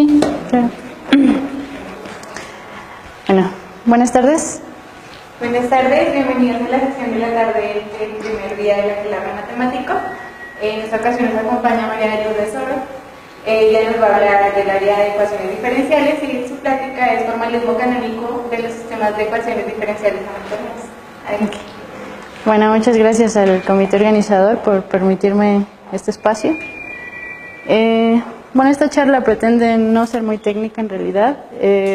Sí, claro. Bueno, buenas tardes. Buenas tardes, bienvenidos a la sesión de la tarde del primer día de la clase matemático. En esta ocasión nos acompaña María de Lourdes Oro. Ella nos va a hablar del área de ecuaciones diferenciales y su plática es formalismo canónico de los sistemas de ecuaciones diferenciales hamiltonianas. Bueno, muchas gracias al comité organizador por permitirme este espacio. Bueno, esta charla pretende no ser muy técnica en realidad.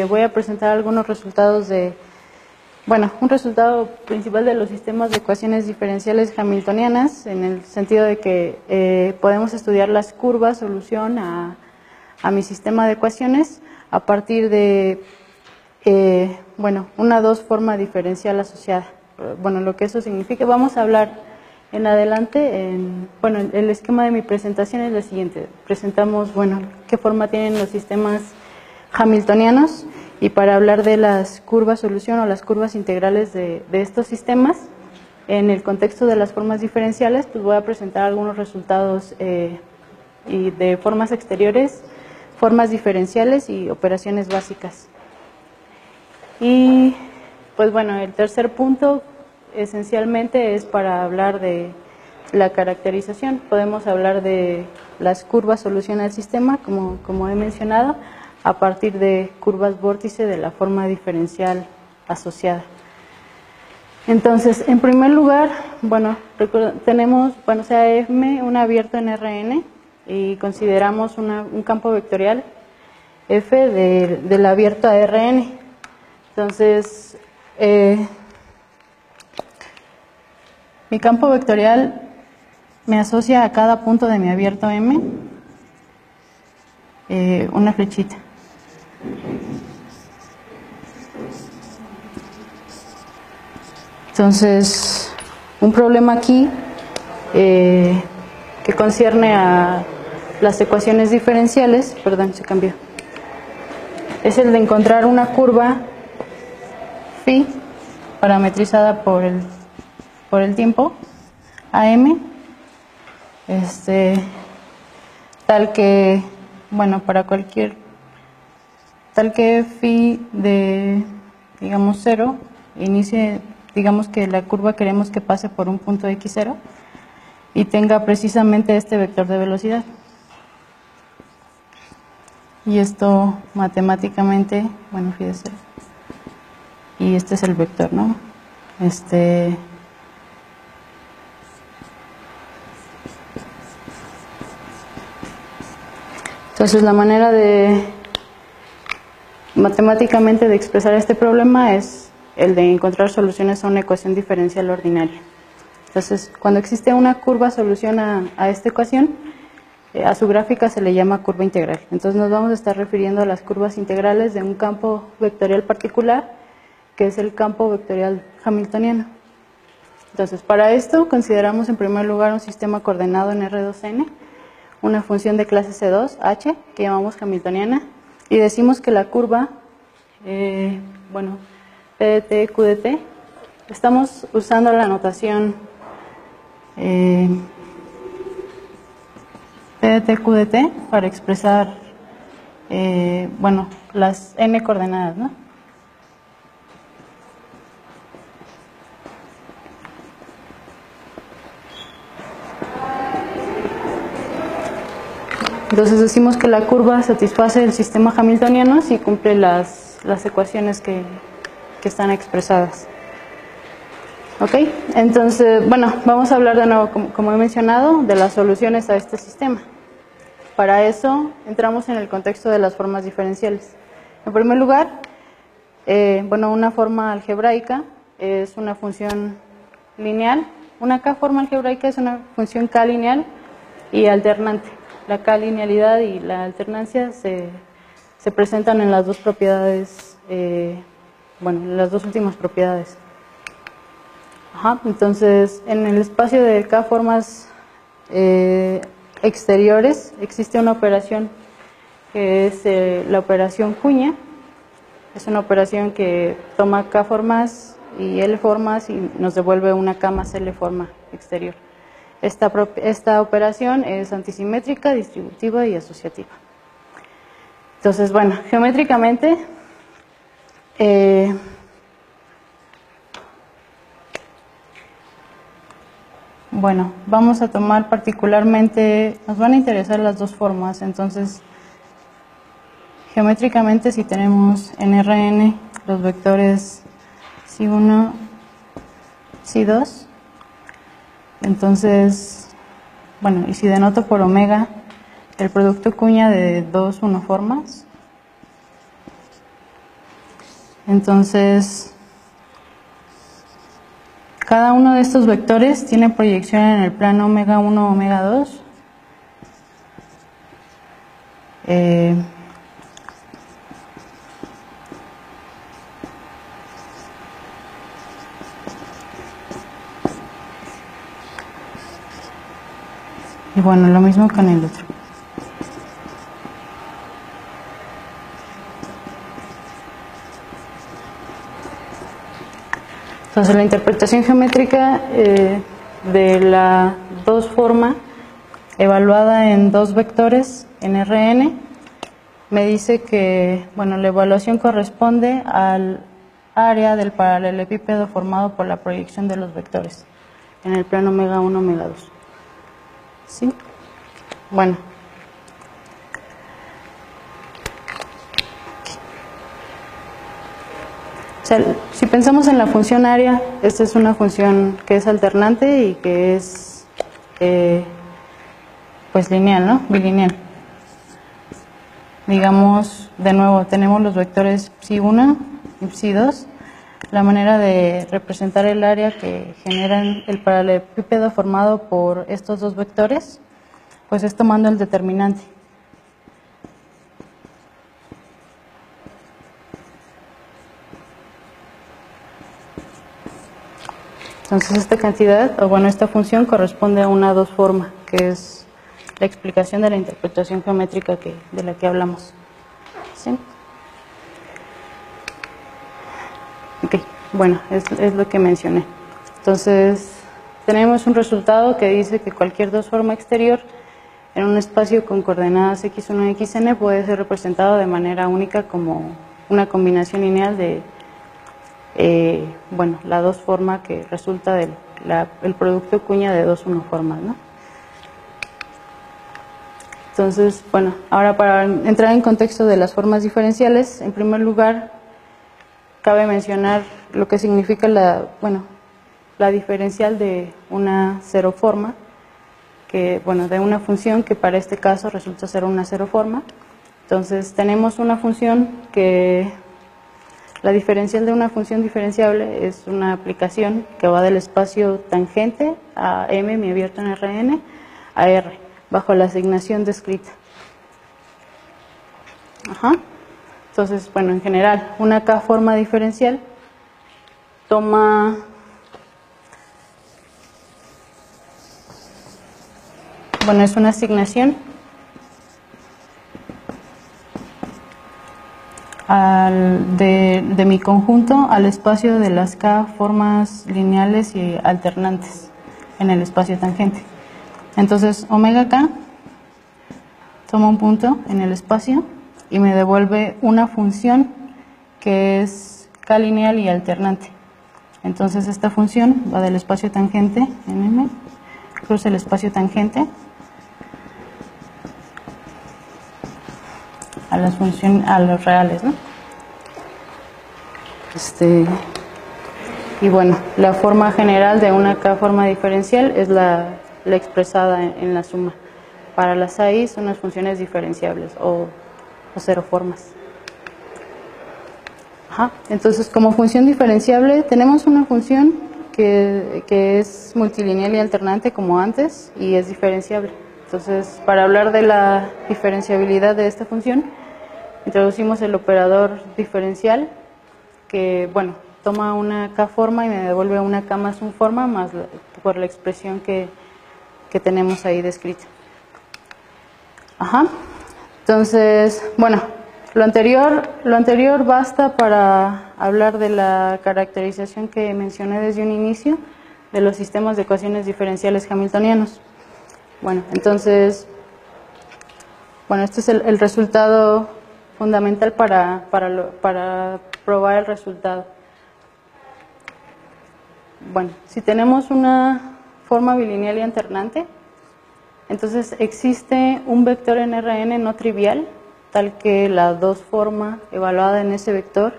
Voy a presentar algunos resultados un resultado principal de los sistemas de ecuaciones diferenciales hamiltonianas, en el sentido de que podemos estudiar las curvas, solución a mi sistema de ecuaciones a partir de una dos-forma diferencial asociada. Bueno, lo que eso significa, vamos a hablar en adelante, el esquema de mi presentación es el siguiente. Presentamos, qué forma tienen los sistemas hamiltonianos, y para hablar de las curvas solución o las curvas integrales de estos sistemas, en el contexto de las formas diferenciales, pues voy a presentar algunos resultados y de formas exteriores, formas diferenciales y operaciones básicas. Y pues bueno, el tercer punto esencialmente es para hablar de la caracterización. Podemos hablar de las curvas solución al sistema, como he mencionado, a partir de curvas vórtice de la forma diferencial asociada. Entonces, en primer lugar, tenemos, sea M un abierto en Rn, y consideramos un campo vectorial F del abierto a Rn. Entonces, mi campo vectorial me asocia a cada punto de mi abierto M una flechita. Entonces, un problema aquí que concierne a las ecuaciones diferenciales, es el de encontrar una curva phi parametrizada por el tiempo AM, tal que phi de, digamos, 0 inicie, digamos que la curva queremos que pase por un punto x0 y tenga precisamente este vector de velocidad. Y esto matemáticamente, fíjese, y este es el vector, ¿no? Entonces, la manera matemáticamente de expresar este problema es el de encontrar soluciones a una ecuación diferencial ordinaria. Entonces, cuando existe una curva solución a esta ecuación, a su gráfica se le llama curva integral. Entonces, nos vamos a estar refiriendo a las curvas integrales de un campo vectorial particular, que es el campo vectorial hamiltoniano. Entonces, para esto consideramos en primer lugar un sistema coordenado en R2n, una función de clase C2, H, que llamamos hamiltoniana, y decimos que la curva, PDT, QDT, estamos usando la notación PDT, QDT para expresar, las n coordenadas, ¿no? Entonces decimos que la curva satisface el sistema hamiltoniano si cumple las ecuaciones que están expresadas. ¿Ok? Entonces, vamos a hablar de nuevo, como he mencionado, de las soluciones a este sistema. Para eso entramos en el contexto de las formas diferenciales. En primer lugar, una forma algebraica es una función lineal. Una K-forma algebraica es una función K lineal y alternante. La K-linealidad y la alternancia se presentan en las dos propiedades, en las dos últimas propiedades. Entonces, en el espacio de K-formas exteriores existe una operación que es la operación cuña. Es una operación que toma K-formas y L-formas y nos devuelve una K más L-forma exterior. Esta operación es antisimétrica, distributiva y asociativa. Entonces, bueno, geométricamente, bueno, vamos a tomar particularmente, nos van a interesar las dos formas, entonces, geométricamente si tenemos en Rn los vectores Si1, Si2, entonces, bueno, y si denoto por omega el producto cuña de dos unoformas, entonces cada uno de estos vectores tiene proyección en el plano omega 1, omega 2. Y bueno, lo mismo con el otro. Entonces la interpretación geométrica de la dos forma evaluada en dos vectores en Rn me dice que, bueno, la evaluación corresponde al área del paralelepípedo formado por la proyección de los vectores en el plano omega 1, omega 2. ¿Sí? Bueno. O sea, si pensamos en la función área, esta es una función que es alternante y que es pues lineal, ¿no? Bilineal. Digamos, de nuevo, tenemos los vectores psi1 y psi2. La manera de representar el área que generan el paralelepípedo formado por estos dos vectores, pues es tomando el determinante. Entonces esta cantidad, o bueno, esta función corresponde a una dos forma, que es la explicación de la interpretación geométrica de la que hablamos. ¿Sí? Ok, bueno, es lo que mencioné. Entonces, tenemos un resultado que dice que cualquier dos forma exterior en un espacio con coordenadas x1 y xn puede ser representado de manera única como una combinación lineal de bueno, la dos forma que resulta del producto cuña de dos unoformas, ¿no? Entonces, bueno, ahora para entrar en contexto de las formas diferenciales, en primer lugar, cabe mencionar lo que significa la diferencial de una ceroforma, que, bueno, de una función que para este caso resulta ser una ceroforma. Entonces, tenemos una función que la diferencial de una función diferenciable es una aplicación que va del espacio tangente a M, mi abierto en Rn, a R, bajo la asignación descrita. Entonces, bueno, en general, una K forma diferencial toma es una asignación de mi conjunto al espacio de las K formas lineales y alternantes en el espacio tangente. Entonces, omega K toma un punto en el espacio y me devuelve una función que es K lineal y alternante. Entonces, esta función va del espacio tangente en M, cruza el espacio tangente a los reales, ¿no? Y bueno, la forma general de una K forma diferencial es la expresada en la suma. Para las AI son las funciones diferenciables o ceroformas. Entonces, como función diferenciable tenemos una función que es multilineal y alternante como antes y es diferenciable. Entonces, para hablar de la diferenciabilidad de esta función, introducimos el operador diferencial que, bueno, toma una K forma y me devuelve una K más un forma más por la expresión que tenemos ahí descrita. Entonces, bueno, lo anterior basta para hablar de la caracterización que mencioné desde un inicio de los sistemas de ecuaciones diferenciales hamiltonianos. Bueno, entonces, bueno, este es el resultado fundamental para probar el resultado. Bueno, si tenemos una forma bilineal y alternante, entonces existe un vector en Rn no trivial, tal que la 2 forma evaluada en ese vector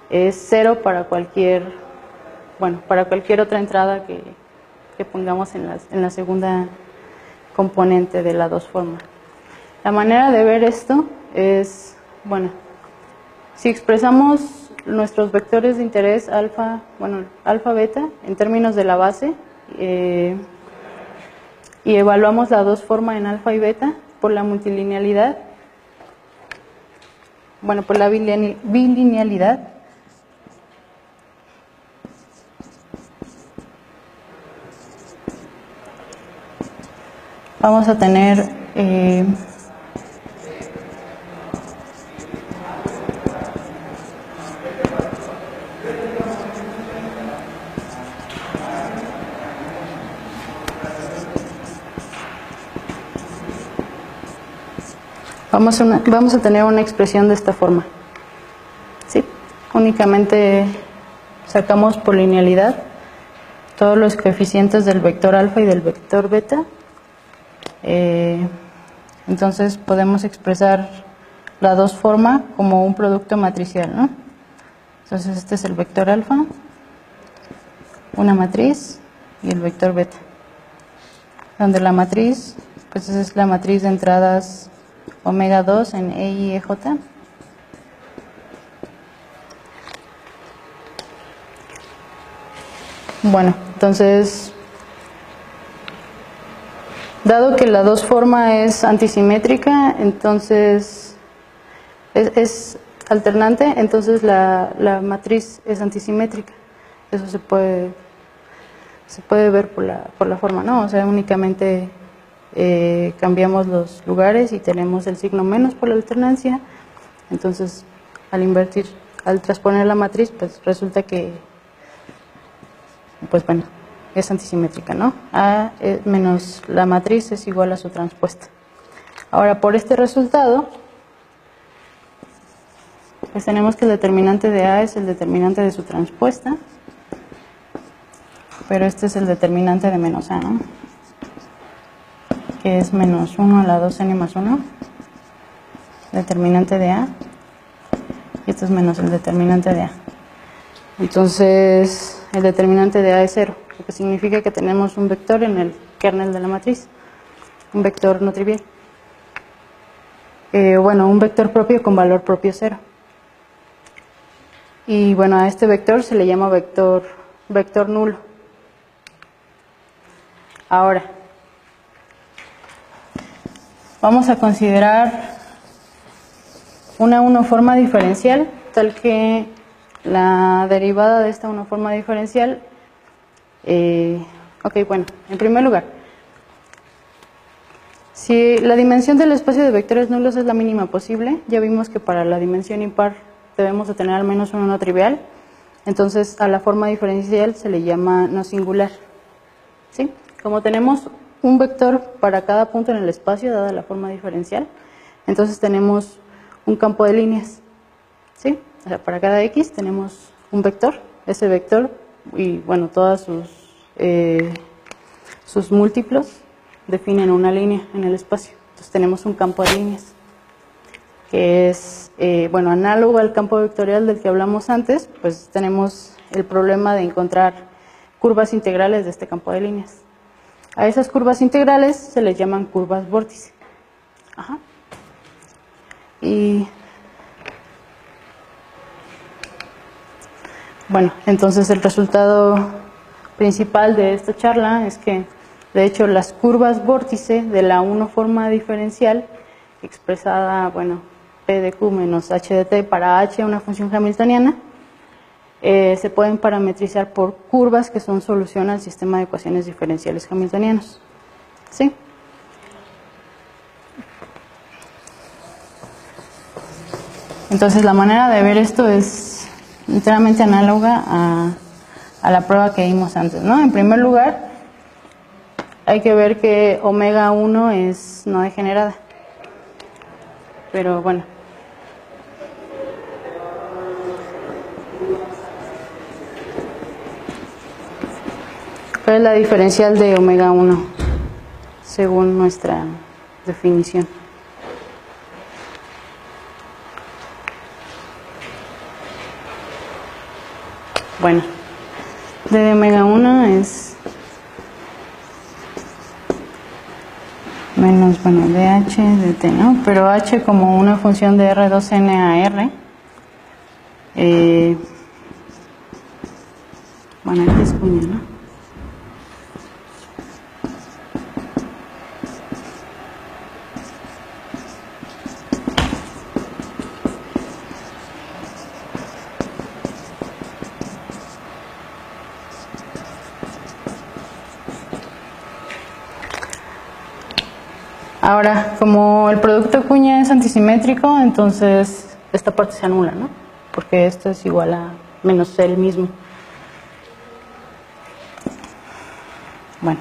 es 0 para cualquier otra entrada que pongamos en la segunda componente de la 2 forma. La manera de ver esto es, bueno, si expresamos nuestros vectores de interés alfa, beta, en términos de la base, y evaluamos la 2 forma en alfa y beta por la multilinealidad, por la bilinealidad, vamos a tener vamos a tener una expresión de esta forma. ¿Sí? Únicamente sacamos por linealidad todos los coeficientes del vector alfa y del vector beta. Entonces podemos expresar la 2 forma como un producto matricial, ¿no? Entonces este es el vector alfa, una matriz y el vector beta, donde la matriz, pues esa es la matriz de entradas omega 2 en E y EJ. Bueno, entonces, dado que la 2 forma es antisimétrica, entonces es alternante, entonces la matriz es antisimétrica. Eso se puede ver por la forma, ¿no? O sea, únicamente cambiamos los lugares y tenemos el signo menos por la alternancia. Entonces, al transponer la matriz, pues resulta que, pues bueno, es antisimétrica, ¿no? A menos la matriz es igual a su transpuesta. Ahora, por este resultado, pues tenemos que el determinante de A es el determinante de su transpuesta, pero este es el determinante de menos A, ¿no? Que es menos 1 a la 2n más 1, determinante de A, y esto es menos el determinante de A. Entonces, el determinante de A es 0, lo que significa que tenemos un vector en el kernel de la matriz, un vector no trivial. Un vector propio con valor propio 0. Y bueno, a este vector se le llama vector nulo. Ahora, vamos a considerar una uniforma diferencial, tal que la derivada de esta uniforma diferencial, en primer lugar, si la dimensión del espacio de vectores nulos es la mínima posible, ya vimos que para la dimensión impar debemos de tener al menos uno no trivial, entonces a la forma diferencial se le llama no singular. ¿Sí? Como tenemos un vector para cada punto en el espacio, dada la forma diferencial, entonces tenemos un campo de líneas. ¿Sí? O sea, para cada x tenemos un vector, ese vector y bueno, todas sus múltiplos definen una línea en el espacio. Entonces tenemos un campo de líneas que es análogo al campo vectorial del que hablamos antes. Pues tenemos el problema de encontrar curvas integrales de este campo de líneas. A esas curvas integrales se les llaman curvas vórtice. Ajá. Y bueno, entonces el resultado principal de esta charla es que, de hecho, las curvas vórtice de la uniforma diferencial expresada, P de Q menos H de T para H, una función hamiltoniana, se pueden parametrizar por curvas que son solución al sistema de ecuaciones diferenciales hamiltonianos. ¿Sí? Entonces la manera de ver esto es enteramente análoga a la prueba que vimos antes, ¿no? En primer lugar, hay que ver que omega 1 es no degenerada. Pero bueno, ¿Cuál es la diferencial de omega 1 según nuestra definición? Bueno, d de omega 1 es menos, bueno, dh de t, ¿no? Pero h como una función de R2n a R. Bueno, aquí es cuña, ¿no? Ahora, como el producto cuña es antisimétrico, entonces esta parte se anula, ¿no? Porque esto es igual a menos el mismo. Bueno.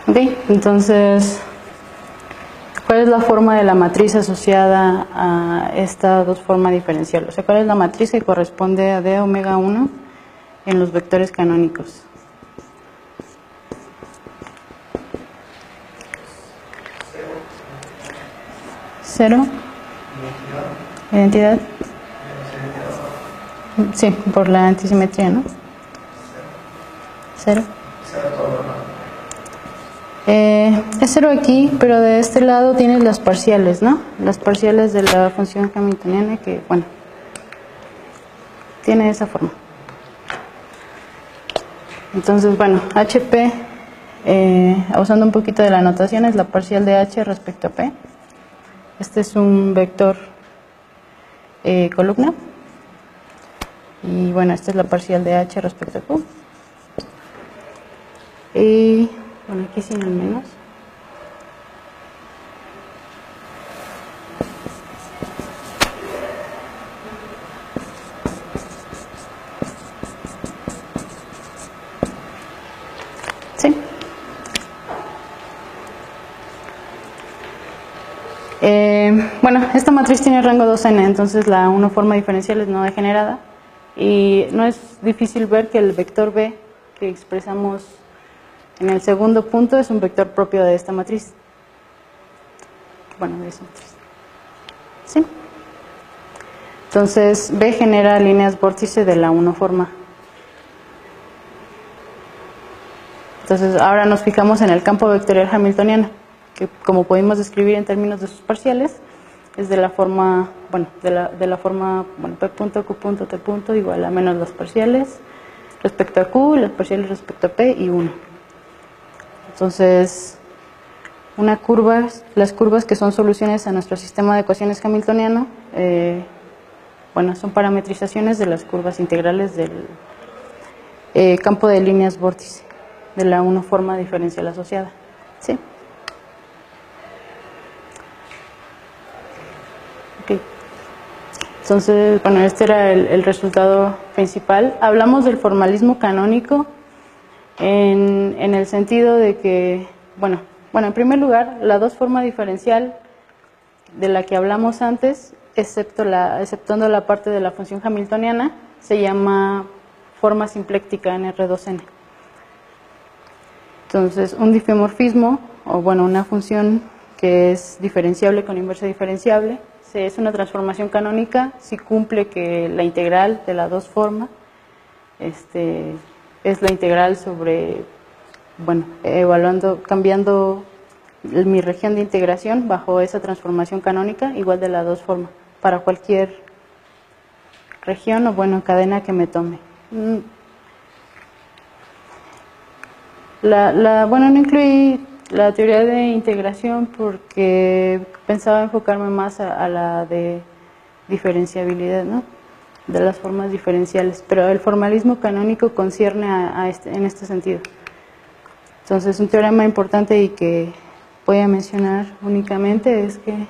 Ok, entonces, ¿cuál es la forma de la matriz asociada a esta dos forma diferencial? O sea, ¿cuál es la matriz que corresponde a d omega 1 en los vectores canónicos? ¿Cero? ¿Identidad? Sí, por la antisimetría, ¿no? ¿Cero? Es cero aquí, pero de este lado tienes las parciales, ¿no? Las parciales de la función hamiltoniana que, bueno, tiene esa forma. Entonces, bueno, HP, usando un poquito de la notación, es la parcial de H respecto a P. Este es un vector columna. Y bueno, esta es la parcial de H respecto a Q. Y bueno, aquí sin el menos. Sí. Bueno, esta matriz tiene rango 2n, entonces la una forma diferencial es no degenerada. Y no es difícil ver que el vector B que expresamos en el segundo punto es un vector propio de esta matriz. Bueno, de esa matriz. ¿Sí? Entonces, B genera líneas vórtice de la 1 forma. Entonces, ahora nos fijamos en el campo vectorial hamiltoniano, que como podemos describir en términos de sus parciales, es de la forma, bueno, de la forma, bueno, P punto, Q punto, T punto, igual a menos las parciales respecto a Q, las parciales respecto a P y 1. Entonces, las curvas que son soluciones a nuestro sistema de ecuaciones hamiltoniano, bueno, son parametrizaciones de las curvas integrales del campo de líneas vórtice, de la 1 forma diferencial asociada. ¿Sí? Okay. Entonces, bueno, este era el resultado principal. Hablamos del formalismo canónico en el sentido de que, bueno, en primer lugar, la dos forma diferencial de la que hablamos antes, exceptuando la parte de la función hamiltoniana, se llama forma simpléctica en R2n. Entonces, un difeomorfismo, o bueno, una función que es diferenciable con inversa diferenciable, es una transformación canónica si cumple que la integral de la dos forma es la integral sobre, bueno, cambiando mi región de integración bajo esa transformación canónica igual de la dos forma para cualquier región o, bueno, cadena que me tome. Bueno, no incluí la teoría de integración porque pensaba enfocarme más a la de diferenciabilidad, ¿no? De las formas diferenciales, pero el formalismo canónico concierne en este sentido. Entonces, un teorema importante y que voy a mencionar únicamente es que,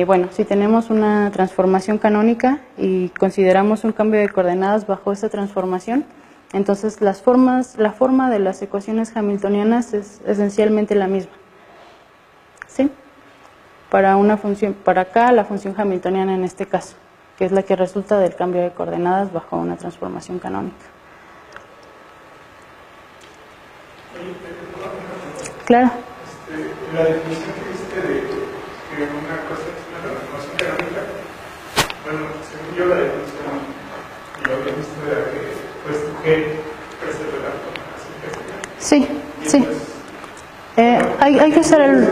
bueno, si tenemos una transformación canónica y consideramos un cambio de coordenadas bajo esa transformación, entonces la forma de las ecuaciones hamiltonianas es esencialmente la misma. para una función, para acá la función hamiltoniana en este caso, que es la que resulta del cambio de coordenadas bajo una transformación canónica. Claro. La definición que diste de que una cosa es una transformación canónica, bueno, según yo la definición, y lo que viste era que pues tu G precede la transformación castellana. Sí, sí. Hay que usar el...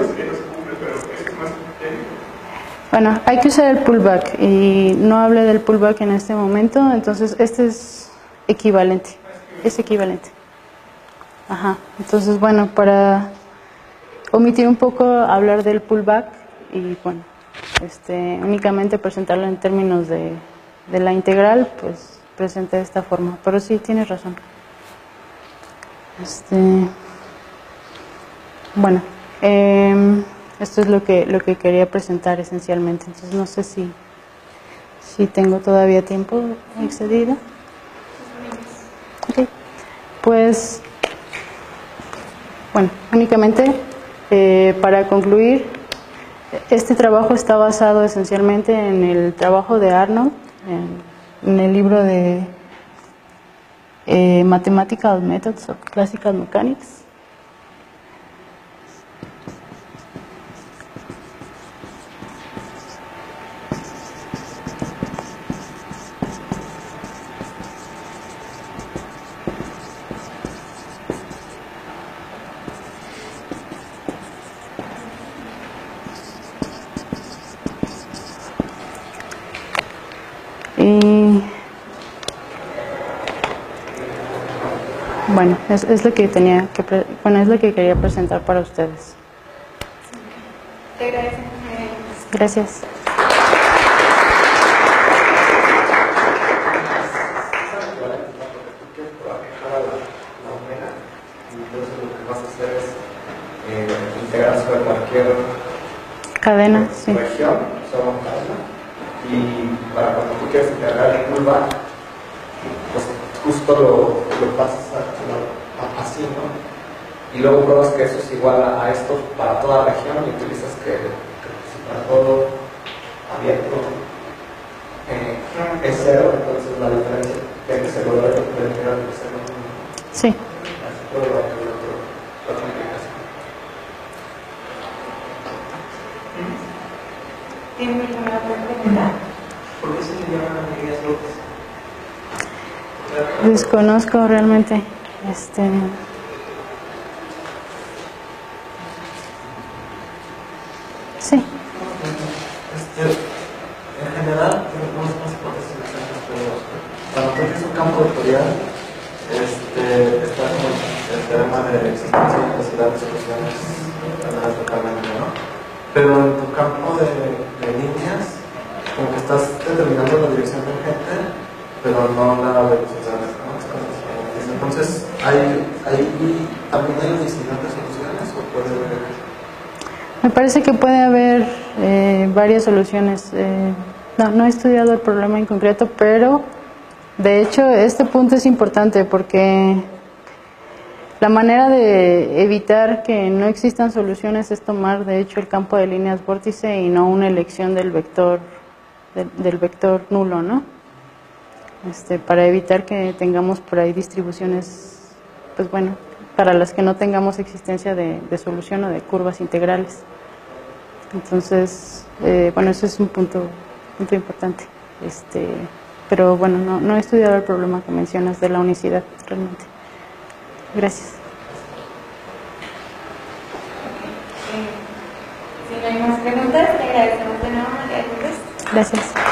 Bueno, hay que usar el pullback y no hablé del pullback en este momento, entonces este es equivalente, Ajá, entonces bueno, para omitir un poco hablar del pullback y bueno, únicamente presentarlo en términos de la integral, pues presenté de esta forma, pero sí, tienes razón. Bueno, esto es lo que quería presentar esencialmente, entonces no sé si tengo todavía tiempo excedido. Ok, pues, bueno, únicamente para concluir, este trabajo está basado esencialmente en el trabajo de Arnold, en el libro de Mathematical Methods of Classical Mechanics. Y bueno, es lo que tenía que es lo que quería presentar para ustedes. Te agradezco. Gracias. Integrar sobre cualquier Cadena, sí. región, sobre una cadena, y para cuando tú quieres integrar el pullback, pues justo lo pasas así, ¿no? Y luego pruebas que eso es igual a esto para toda región y utilizas que para todo abierto es cero, entonces la diferencia tiene que ser lo de la integral de cero. Sí. Así todo lo que otra implicación. ¿Tiene alguna pregunta? ¿Por qué se le llaman medias locas? Desconozco realmente. Sí. En general, tenemos unas hipótesis exactas, pero cuando tú tienes un campo vectorial, está como el teorema de existencia y necesidad de soluciones totalmente, ¿no? Pero en tu campo de líneas, como que estás determinando la dirección tangente, pero no la velocidad, ¿no? Entonces, ¿también hay distintas soluciones o puede haber? Me parece que puede haber varias soluciones. No he estudiado el problema en concreto, pero de hecho este punto es importante porque la manera de evitar que no existan soluciones es tomar de hecho el campo de líneas vórtice y no una elección del vector nulo, ¿no? Para evitar que tengamos por ahí distribuciones, pues bueno, para las que no tengamos existencia de solución o de curvas integrales. Entonces, bueno, ese es un punto importante. Pero bueno, no he estudiado el problema que mencionas de la unicidad realmente. Gracias. Si no hay más preguntas, te agradecemos de nuevo, María Lourdes. Gracias.